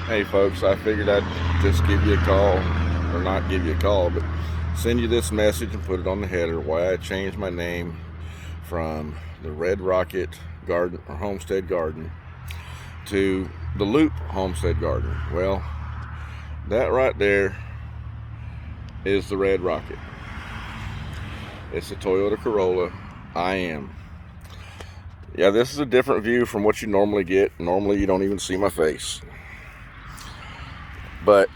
Hey folks, I figured I'd just give you a call, or not give you a call, but send you this message and put it on the header why I changed my name from the Red Rocket Garden or Homestead Garden to the Loop Homestead Garden. Well, that right there is the Red Rocket. It's a Toyota Corolla IM. Yeah, this is a different view from what you normally get. Normally you don't even see my face. But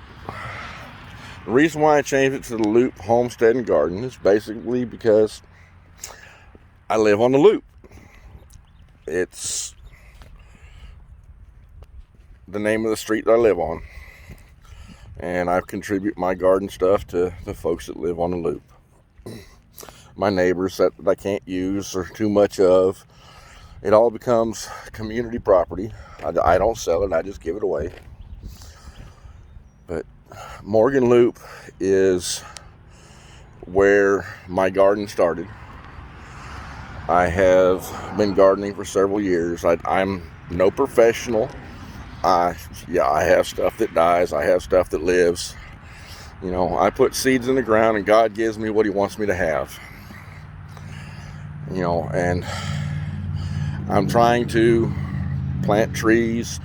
the reason why I changed it to the Loop Homestead and Garden is basically because I live on the Loop. It's the name of the street that I live on. And I contribute my garden stuff to the folks that live on the Loop. My neighbors that I can't use or too much of. It all becomes community property. I don't sell it, I just give it away. But Morgan Loop is where my garden started. I have been gardening for several years. I'm no professional. I have stuff that dies. I have stuff that lives. You know, I put seeds in the ground and God gives me what He wants me to have. You know, and I'm trying to plant trees.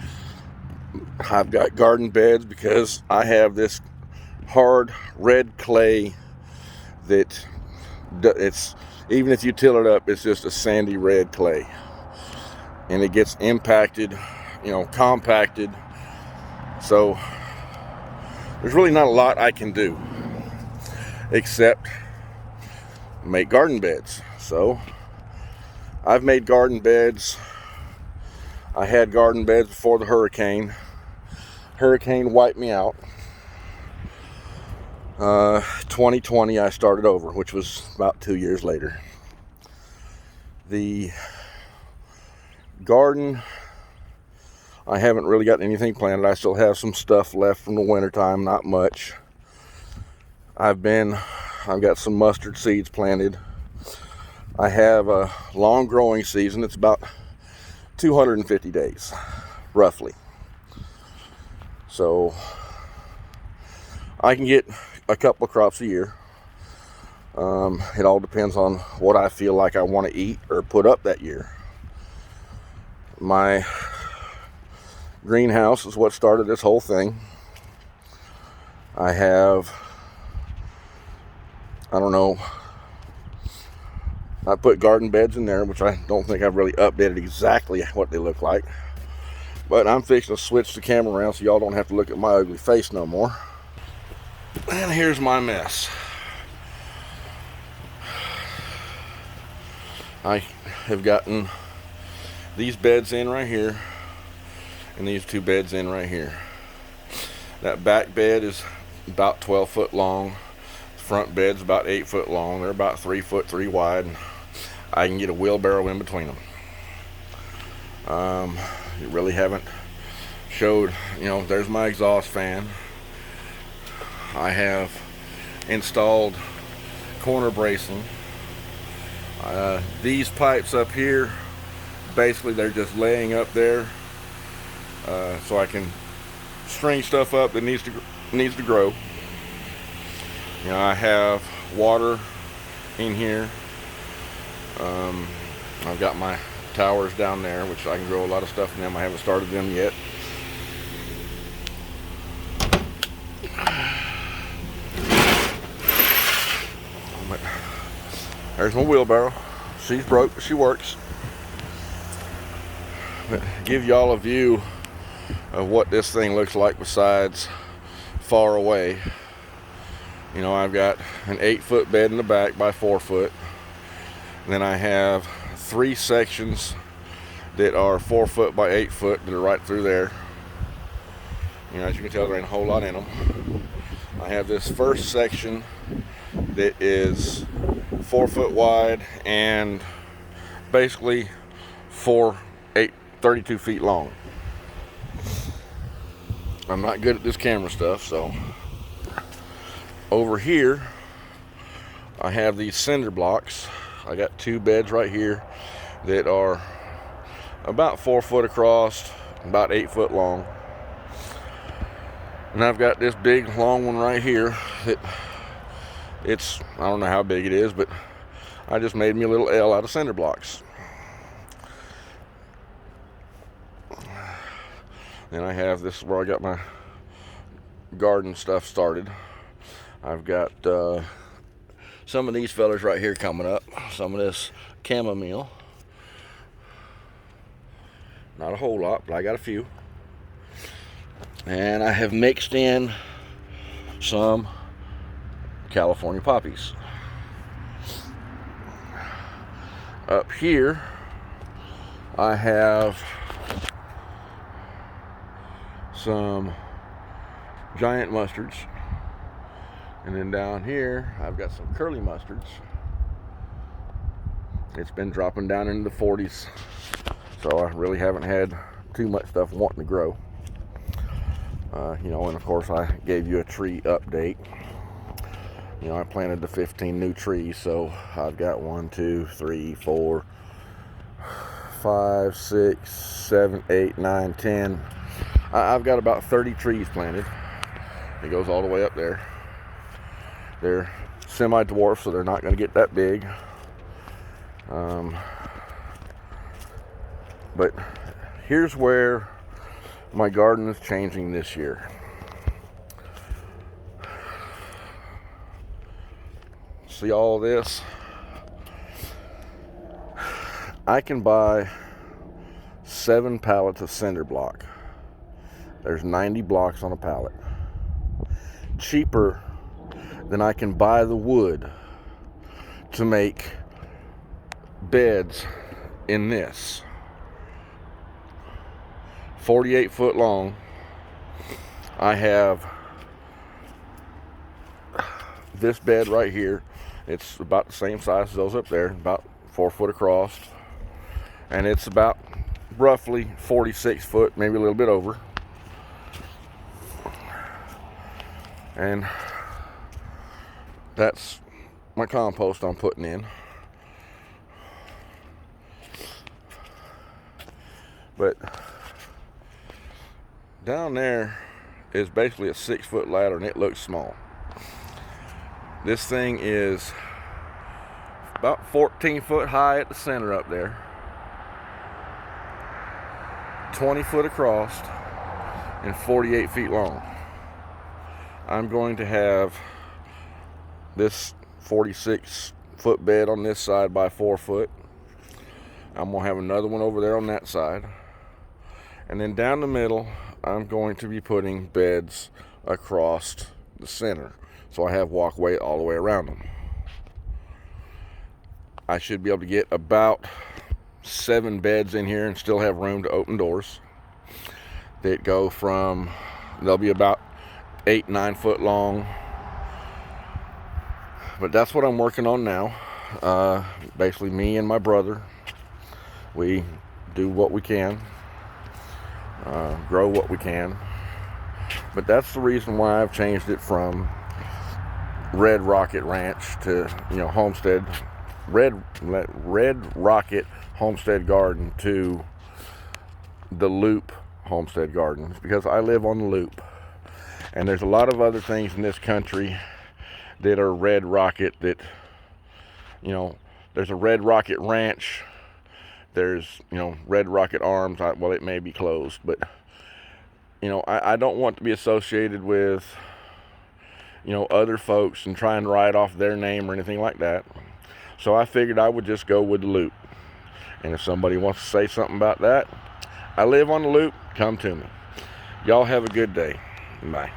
I've got garden beds because I have this hard red clay that it's, even if you till it up, it's just a sandy red clay. And it gets impacted, you know, compacted. So there's really not a lot I can do except make garden beds. So I've made garden beds. I had garden beds before the hurricane. Hurricane wiped me out. 2020 I started over, which was about 2 years later. The garden, I haven't really got anything planted. I still have some stuff left from the wintertime, not much. I've got some mustard seeds planted. I have a long growing season. It's about 250 days, roughly. So I can get a couple of crops a year. It all depends on what I feel like I want to eat or put up that year. My greenhouse is what started this whole thing. I put garden beds in there, which I don't think I've really updated exactly what they look like. But I'm fixing to switch the camera around so y'all don't have to look at my ugly face no more. And here's my mess. I have gotten these beds in right here and these two beds in right here. That back bed is about 12 foot long. The front bed's about 8 foot long. They're about 3 foot 3 wide. I can get a wheelbarrow in between them. You really haven't showed, you know, there's my exhaust fan. I have installed corner bracing. These pipes up here, basically they're just laying up there so I can string stuff up that needs to grow. You know, I have water in here. I've got my towers down there, which I can grow a lot of stuff in them. I haven't started them yet. There's my wheelbarrow. She's broke, but she works. But give y'all a view of what this thing looks like besides far away. You know, I've got an 8 foot bed in the back by 4 foot. And then I have 3 sections that are 4 foot by 8 foot that are right through there. You know, as you can tell, there ain't a whole lot in them. I have this first section that is 4 foot wide and basically 32 feet long. I'm not good at this camera stuff, so over here I have these cinder blocks. I got 2 beds right here that are about 4 foot across, about 8 foot long. And I've got this big long one right here. It's, I don't know how big it is, but I just made me a little L out of cinder blocks. Then I have this where I got my garden stuff started. I've got some of these fellers right here coming up. Some of this chamomile. Not a whole lot, but I got a few. And I have mixed in some California poppies. Up here, I have some giant mustards. And then down here, I've got some curly mustards. It's been dropping down into the 40s. So I really haven't had too much stuff wanting to grow. You know, and of course I gave you a tree update. You know, I planted the 15 new trees, so I've got 1, 2, 3, 4, 5, 6, 7, 8, 9, 10. I've got about 30 trees planted. It goes all the way up there. They're semi-dwarf, so they're not going to get that big. But here's where my garden is changing this year. See all this? I can buy 7 pallets of cinder block. There's 90 blocks on a pallet. Cheaper than I can buy the wood to make beds in this. 48 foot long. I have this bed right here. It's about the same size as those up there, about 4 foot across, and it's about roughly 46 foot, maybe a little bit over. And that's my compost I'm putting in. But down there is basically a 6 foot ladder, and it looks small. This thing is about 14 foot high at the center up there, 20 foot across, and 48 feet long. I'm going to have this 46 foot bed on this side by 4 foot. I'm going to have another one over there on that side. And then down the middle, I'm going to be putting beds across the center, so I have walkway all the way around them. I should be able to get about 7 beds in here and still have room to open doors that go from, they'll be about 8, 9 foot long. But that's what I'm working on now. Basically me and my brother, we do what we can, grow what we can. But that's the reason why I've changed it from Red Rocket Ranch to, you know, Homestead, Red Rocket Homestead Garden to the Loop Homestead Garden, because I live on the Loop, and there's a lot of other things in this country that are Red Rocket that, you know, there's a Red Rocket Ranch, there's, you know, Red Rocket Arms. Well, it may be closed, but, you know, I don't want to be associated with, you know, other folks and try and write off their name or anything like that. So I figured I would just go with the Loop. And if somebody wants to say something about that, I live on the Loop, come to me. Y'all have a good day. Bye.